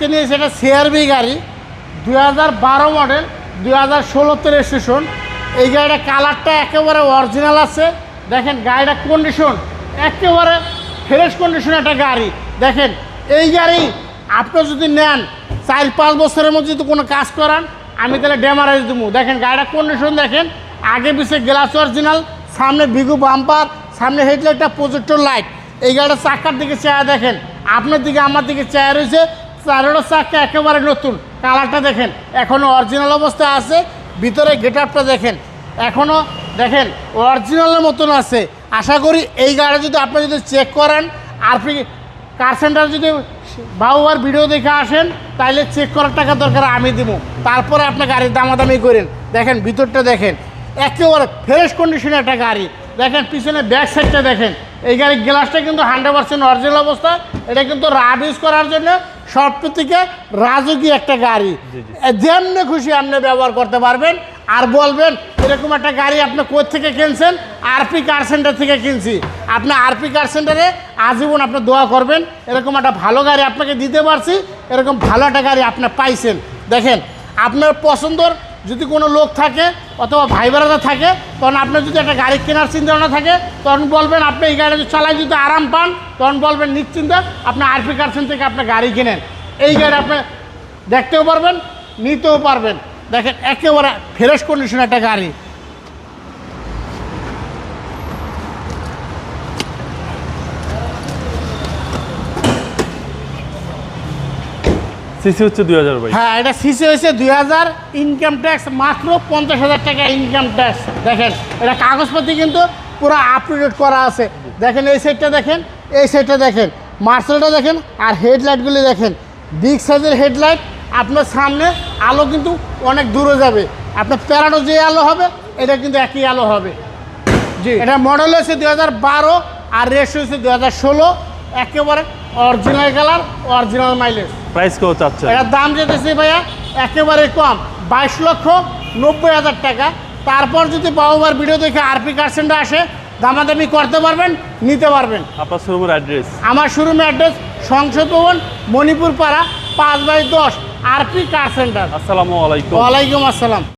আজকে নিয়েছে এটা সিআরবি গাড়ি 2012 মডেল 2016তে রেজিস্ট্রেশন। এই গাড়িটা কালারটা একেবারে অরিজিনাল আছে। দেখেন গাড়িটা কন্ডিশন একেবারে ফ্রেশ কন্ডিশন একটা গাড়ি। দেখেন এই গাড়ি আপনি যদি নেন 4-5 বছরের মধ্যে যদি কোনো কাজ করান আমি তাহলে ড্যামারেজ দেবো। দেখেন গাড়িটা কন্ডিশন দেখেন, আগে পিছে গ্লাস অরিজিনাল, সামনে বিগু বাম্পার, সামনে হেডলাইটটা প্রজেক্টর লাইট। এই গাড়িটা চাকার দিকে চেয়ে দেখেন, আপনার দিকে আমার দিকে চেয়ে রয়েছে, চারোটা চাকা একেবারে নতুন। কালারটা দেখেন এখনও অরিজিনাল অবস্থায় আছে। ভিতরে গেট আপটা দেখেন এখনও দেখেন অরিজিনালের মতন আছে। আশা করি এই গাড়ি যদি আপনি যদি চেক করেন আরপি কার সেন্টার যদি বাবুবার ভিডিও দেখে আসেন তাইলে চেক করার টাকা দরকার আমি দিব, তারপরে আপনি গাড়ির দামাদামি করেন। দেখেন ভিতরটা দেখেন একেবারে ফ্রেশ কন্ডিশনে একটা গাড়ি। দেখেন পিছনে ব্যাক সাইডটা দেখেন, এই গাড়ির গ্লাসটা কিন্তু 100% অরিজিনাল অবস্থা। এটা কিন্তু রাব ইউজ করার জন্য সব থেকে রাজকীয় একটা গাড়ি। যেমনি খুশি আপনি ব্যবহার করতে পারবেন। আর বলবেন এরকম একটা গাড়ি আপনি কোথা থেকে কিনছেন? আরপি কার সেন্টার থেকে কিনছি। আপনি আরপি কার সেন্টারে আজীবন আপনি দোয়া করবেন এরকম একটা ভালো গাড়ি আপনাকে দিতে পারছি, এরকম ভালো একটা গাড়ি আপনি পাইছেন। দেখেন আপনার পছন্দর যদি কোনো লোক থাকে অথবা ভাই বেড়াদা থাকে, তখন আপনার যদি একটা গাড়ি কেনার চিন্তাভাবনা থাকে তখন বলবেন আপনি এই গাড়ি চালাই যদি আরাম পান তখন বলবেন নিশ্চিন্তে আপনি আরপি কার সেন্টার থেকে আপনি গাড়ি কিনেন। এই গাড়ি আপনি দেখতেও পারবেন, নিতেও পারবেন। দেখেন একেবারে ফ্রেশ কন্ডিশন একটা গাড়ি। সিসি হচ্ছে 2000 ভাই। হ্যাঁ এটা সিসি হয়েছে 2000, ইনকাম ট্যাক্স মাত্র 50,000 টাকা ইনকাম ট্যাক্স। দেখেন এটা কাগজপত্র কিন্তু পুরো আপ টু ডেট করা আছে। দেখেন এই সাইডটা দেখেন, এই সাইডটা দেখেন, মার্সেলটা দেখেন, আর হেডলাইটগুলি দেখেন বিগ সাইজের হেডলাইট। আপনার সামনে আলো কিন্তু অনেক দূরে যাবে, আপনার প্যারাডো যে আলো হবে এটা কিন্তু একই আলো হবে। জি এটা মডেল হয়েছে 2012 আর রেস হয়েছে 2016। একেবারে original colour, original mileage. Price কত চাচ্ছেন? এটার দাম যেতেছে ভাইয়া একেবারে কম 22,90,000 টাকা। তারপর যদি বাবুবার ভিডিও দেখে আরপি কার সেন্টার আসে দামাদামি করতে পারবেন, নিতে পারবেন। আপনার শোরুমের অ্যাড্রেস? আমার শোরুমের অ্যাড্রেস সংসদ ভবন, মণিপুর পাড়া, 5/10, আরপি কার সেন্টার। আসসালামু আলাইকুম। ওয়ালাইকুম আসসালাম।